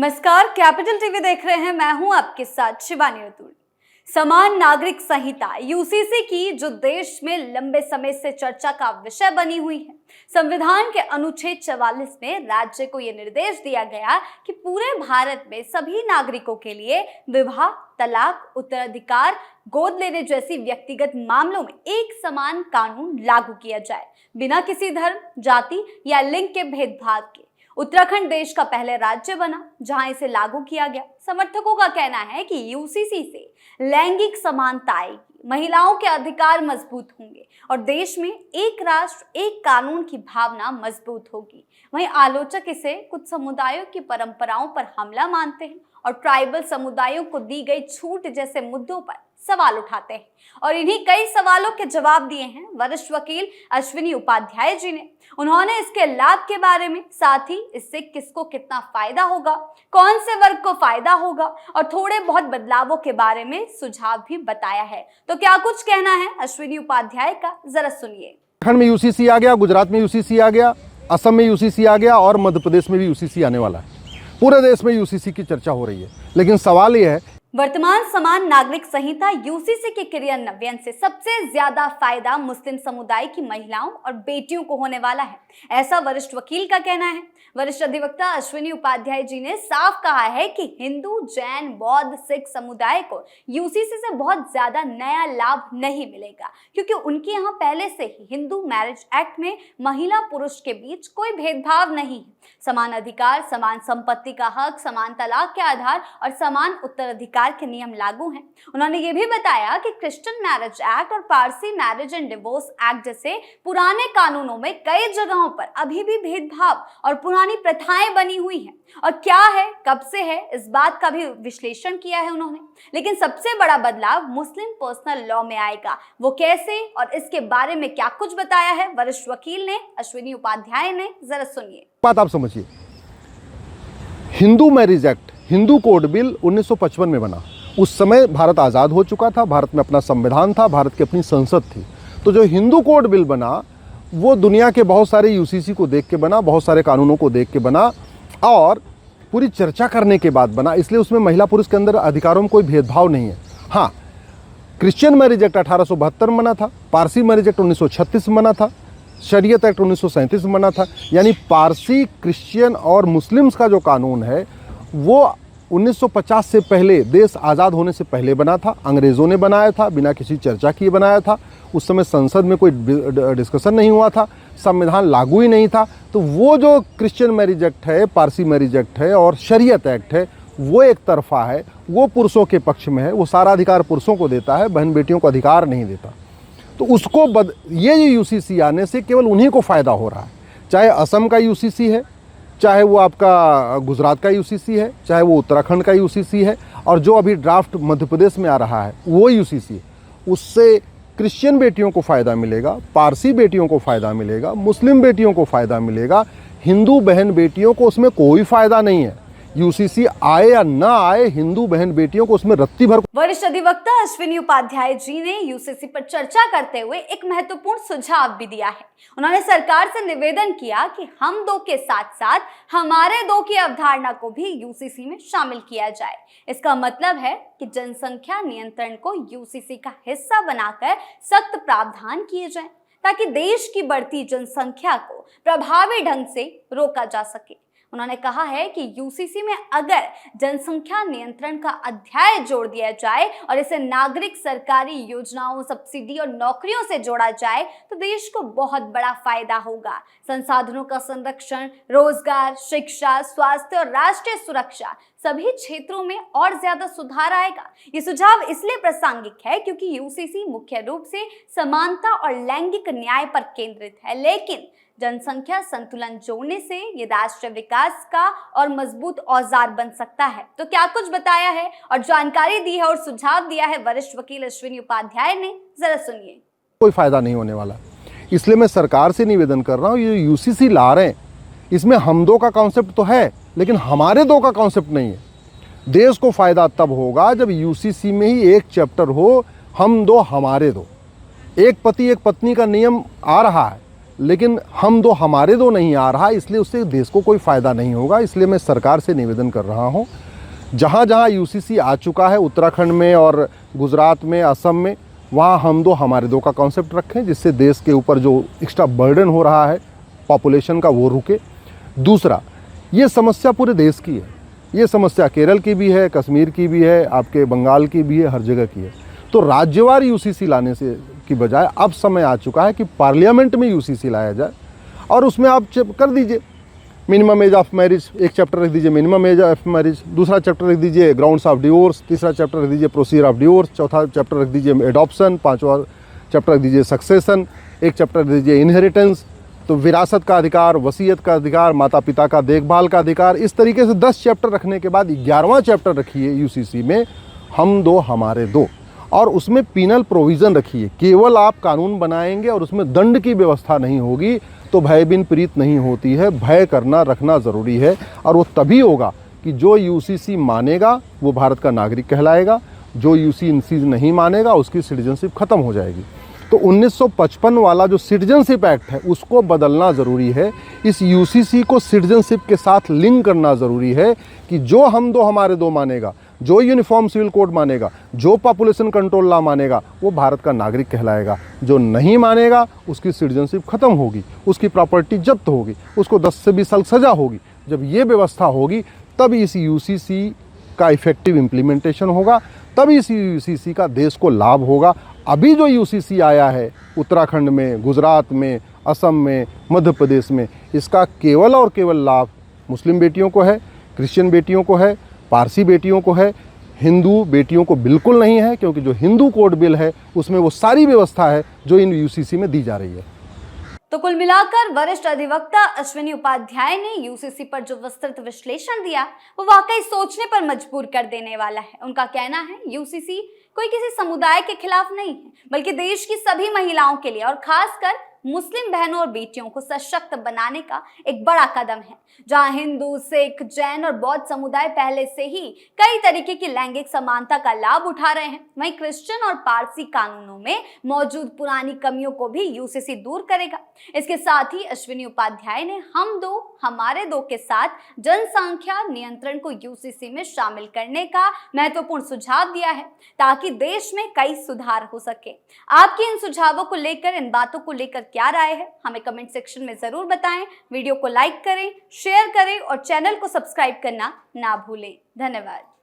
नमस्कार, capital TV देख रहे हैं। मैं हूं आपके साथ शिवानी रतूड़ी। समान नागरिक संहिता यूसीसी की जो देश में लंबे समय से चर्चा का विषय बनी हुई है। संविधान के अनुच्छेद 44 में राज्य को यह निर्देश दिया गया कि पूरे भारत में सभी नागरिकों के लिए विवाह, तलाक, उत्तराधिकार, गोद लेने जैसी व्यक्तिगत मामलों में एक समान कानून लागू किया जाए, बिना किसी धर्म, जाति या लिंग के भेदभाव के। उत्तराखंड देश का पहले राज्य बना जहां इसे लागू किया गया। समर्थकों का कहना है कि यूसीसी से लैंगिक समानता आएगी, महिलाओं के अधिकार मजबूत होंगे और देश में एक राष्ट्र एक कानून की भावना मजबूत होगी। वहीं आलोचक इसे कुछ समुदायों की परंपराओं पर हमला मानते हैं और ट्राइबल समुदायों को दी गई छूट जैसे मुद्दों पर सवाल उठाते हैं। और इन्हीं कई सवालों के जवाब दिए हैं वरिष्ठ वकील अश्विनी उपाध्याय जी ने। उन्होंने इसके लाभ के बारे में, साथ ही इससे किसको कितना फायदा होगा, कौन से वर्ग को फायदा होगा और थोड़े बहुत बदलावों के बारे में सुझाव भी बताया है। तो क्या कुछ कहना है अश्विनी उपाध्याय का, जरा सुनिए। उत्तराखंड में यूसीसी आ गया, गुजरात में यूसीसी आ गया, असम में यूसीसी आ गया और मध्य प्रदेश में भी यूसीसी आने वाला है। पूरे देश में यूसीसी की चर्चा हो रही है, लेकिन सवाल यह है वर्तमान समान नागरिक संहिता यूसीसी के क्रियान्वयन से सबसे ज्यादा फायदा मुस्लिम समुदाय की महिलाओं और बेटियों को होने वाला है, ऐसा वरिष्ठ वकील का कहना है। वरिष्ठ अधिवक्ता अश्विनी उपाध्याय जी ने साफ कहा है कि हिंदू, जैन, बौद्ध, सिख समुदाय को यूसीसी से बहुत ज्यादा नया लाभ नहीं मिलेगा, क्योंकि उनके यहाँ पहले से ही हिंदू मैरिज एक्ट में महिला पुरुष के बीच कोई भेदभाव नहीं है। समान अधिकार, समान संपत्ति का हक, समान तलाक के आधार और समान उत्तराधिकार के नियम लागू हैं। उन्होंने ये भी बताया कि क्रिश्चियन मैरिज एक्ट और Parsi marriage and divorce act जैसे पुराने कानूनों में कई जगहों पर अभी भी भेदभाव और पुरानी प्रथाएं बनी हुई हैं और क्या है, कब से है, इस बात का भी विश्लेषण किया है उन्होंने। लेकिन सबसे बड़ा बदलाव मुस्लिम पर्सनल लॉ में आएगा, वो कैसे और इसके बारे में क्या कुछ बताया है वरिष्ठ वकील ने, अश्विनी उपाध्याय ने, जरा सुनिए। बात आप समझिए, Hindu marriage act, Hindu code bill 1955 में बना। उस समय भारत आज़ाद हो चुका था, भारत में अपना संविधान था, भारत की अपनी संसद थी। तो जो हिंदू कोड बिल बना वो दुनिया के बहुत सारे यूसीसी को देख के बना, बहुत सारे कानूनों को देख के बना और पूरी चर्चा करने के बाद बना। इसलिए उसमें महिला पुरुष के अंदर अधिकारों में कोई भेदभाव नहीं है। हाँ, क्रिश्चियन मैरिज एक्ट 1872 में बना था, पारसी मैरिज एक्ट 1936 में बना था, शरीयत एक्ट 1937 में बना था। यानी पारसी, क्रिश्चियन और मुस्लिम्स का जो कानून है वो 1950 से पहले, देश आज़ाद होने से पहले बना था। अंग्रेज़ों ने बनाया था, बिना किसी चर्चा किए बनाया था। उस समय संसद में कोई डिस्कशन नहीं हुआ था, संविधान लागू ही नहीं था। तो वो जो क्रिश्चियन मैरिज एक्ट है, पारसी मैरिज एक्ट है और शरीयत एक्ट है, वो एक तरफा है, वो पुरुषों के पक्ष में है, वो सारा अधिकार पुरुषों को देता है, बहन बेटियों को अधिकार नहीं देता। तो उसको ये यूसीसी आने से केवल उन्हीं को फ़ायदा हो रहा है। चाहे असम का यूसीसी है, चाहे वो आपका गुजरात का यूसीसी है, चाहे वो उत्तराखंड का यूसीसी है और जो अभी ड्राफ्ट मध्य प्रदेश में आ रहा है वो यूसीसी है। उससे क्रिश्चियन बेटियों को फ़ायदा मिलेगा, पारसी बेटियों को फ़ायदा मिलेगा, मुस्लिम बेटियों को फ़ायदा मिलेगा, हिंदू बहन बेटियों को उसमें कोई फ़ायदा नहीं है। यूसीसी आए या ना आए, हिंदू बहन बेटियों को उसमें रत्ती भर। वरिष्ठ अधिवक्ता अश्विनी उपाध्याय जी ने यूसीसी पर चर्चा करते हुए एक महत्वपूर्ण सुझाव भी दिया है। उन्होंने सरकार से निवेदन किया कि हम दो के साथ साथ हमारे दो की अवधारणा को भी यूसीसी में शामिल किया जाए। इसका मतलब है कि जनसंख्या नियंत्रण को यूसीसी का हिस्सा बनाकर सख्त प्रावधान किए जाएं, ताकि देश की बढ़ती जनसंख्या को प्रभावी ढंग से रोका जा सके। उन्होंने कहा है कि यूसीसी में अगर जनसंख्या नियंत्रण का अध्याय जोड़ दिया जाए और इसे नागरिक सरकारी योजनाओं, सब्सिडी और नौकरियों से जोड़ा जाए तो देश को बहुत बड़ा फायदा होगा। संसाधनों का संरक्षण, रोजगार, शिक्षा, स्वास्थ्य और राष्ट्रीय सुरक्षा, सभी क्षेत्रों में और ज्यादा सुधार आएगा। ये सुझाव इसलिए प्रासंगिक है क्योंकि यूसीसी मुख्य रूप से समानता और लैंगिक न्याय पर केंद्रित है, लेकिन जनसंख्या संतुलन जोड़ने से ये राष्ट्रीय विकास का और मजबूत औजार बन सकता है। तो क्या कुछ बताया है और जानकारी दी है और सुझाव दिया है वरिष्ठ वकील अश्विनी उपाध्याय ने, जरा सुनिए। कोई फायदा नहीं होने वाला, इसलिए मैं सरकार से निवेदन कर रहा हूँ, ये यूसीसी ला रहे हैं, इसमें हम दो का कॉन्सेप्ट तो है लेकिन हमारे दो का कॉन्सेप्ट नहीं है। देश को फायदा तब होगा जब यूसीसी में ही एक चैप्टर हो, हम दो हमारे दो। एक पति एक पत्नी का नियम आ रहा है, लेकिन हम दो हमारे दो नहीं आ रहा, इसलिए उससे देश को कोई फ़ायदा नहीं होगा। इसलिए मैं सरकार से निवेदन कर रहा हूँ, जहाँ जहाँ यूसीसी आ चुका है उत्तराखंड में और गुजरात में, असम में, वहाँ हम दो हमारे दो का कॉन्सेप्ट रखें, जिससे देश के ऊपर जो एक्स्ट्रा बर्डन हो रहा है पॉपुलेशन का वो रुके। दूसरा, ये समस्या पूरे देश की है, ये समस्या केरल की भी है, कश्मीर की भी है, आपके बंगाल की भी है, हर जगह की है। तो राज्यवार यूसीसी लाने से की बजाय अब समय आ चुका है कि पार्लियामेंट में यूसीसी लाया जाए और उसमें आप कर दीजिए मिनिमम एज ऑफ मैरिज, एक चैप्टर रख दीजिए मिनिमम एज ऑफ मैरिज, दूसरा चैप्टर रख दीजिए ग्राउंड्स ऑफ डिवोर्स, तीसरा चैप्टर रख दीजिए प्रोसीजर ऑफ डिवोर्स, चौथा चैप्टर रख दीजिए एडॉप्शन, पांचवा चैप्टर रख दीजिए सक्सेशन, एक चैप्टर रख दीजिए इनहेरिटेंस, तो विरासत का अधिकार, वसीयत का अधिकार, माता पिता का देखभाल का अधिकार। इस तरीके से 10 चैप्टर रखने के बाद 11वां चैप्टर रखिए यूसीसी में हम दो हमारे दो, और उसमें पीनल प्रोविज़न रखिए। केवल आप कानून बनाएंगे और उसमें दंड की व्यवस्था नहीं होगी तो भय बिन प्रीत नहीं होती है। भय करना रखना ज़रूरी है, और वो तभी होगा कि जो यूसीसी मानेगा वो भारत का नागरिक कहलाएगा, जो यूसीसी नहीं मानेगा उसकी सिटीजनशिप ख़त्म हो जाएगी। तो 1955 वाला जो सिटीजनशिप एक्ट है उसको बदलना ज़रूरी है। इस यूसीसी को सिटीजनशिप के साथ लिंक करना ज़रूरी है कि जो हम दो हमारे दो मानेगा, जो यूनिफॉर्म सिविल कोड मानेगा, जो पॉपुलेशन कंट्रोल लॉ मानेगा, वो भारत का नागरिक कहलाएगा। जो नहीं मानेगा उसकी सिटीजनशिप ख़त्म होगी, उसकी प्रॉपर्टी जब्त होगी, उसको 10 से 20 साल सज़ा होगी। जब ये व्यवस्था होगी तब इस यूसीसी का इफेक्टिव इम्प्लीमेंटेशन होगा, तब इस यूसीसी का देश को लाभ होगा। अभी जो यूसीसी आया है उत्तराखंड में, गुजरात में, असम में, मध्य प्रदेश में, इसका केवल और केवल लाभ मुस्लिम बेटियों को है, क्रिश्चियन बेटियों को है, पारसी बेटियों को है, हिंदू बेटियों को बिल्कुल नहीं है, क्योंकि जो हिंदू कोड बिल है उसमें वो सारी व्यवस्था है जो इन यूसीसी में दी जा रही है। तो कुल मिलाकर वरिष्ठ अधिवक्ता अश्विनी उपाध्याय ने यूसीसी पर जो विस्तृत विश्लेषण दिया वो वाकई सोचने पर मजबूर कर देने वाला है। उनका कहना है यूसीसी कोई किसी समुदाय के खिलाफ नहीं है, बल्कि देश की सभी महिलाओं के लिए और खासकर मुस्लिम बहनों और बेटियों को सशक्त बनाने का एक बड़ा कदम है। जहां हिंदू, सिख, जैन और बौद्ध समुदाय पहले से ही कई तरीके की लैंगिक समानता का लाभ उठा रहे हैं, वहीं क्रिश्चियन और पारसी कानूनों में मौजूद पुरानी कमियों को भी यूसीसी दूर करेगा। इसके साथ ही अश्विनी उपाध्याय ने हम दो हमारे दो के साथ जनसंख्या नियंत्रण को यूसीसी में शामिल करने का महत्वपूर्ण सुझाव दिया है, ताकि देश में कई सुधार हो सके। आपकी इन सुझावों को लेकर, इन बातों को लेकर क्या राय है, हमें कमेंट सेक्शन में जरूर बताएं। वीडियो को लाइक करें, शेयर करें और चैनल को सब्सक्राइब करना ना भूलें। धन्यवाद।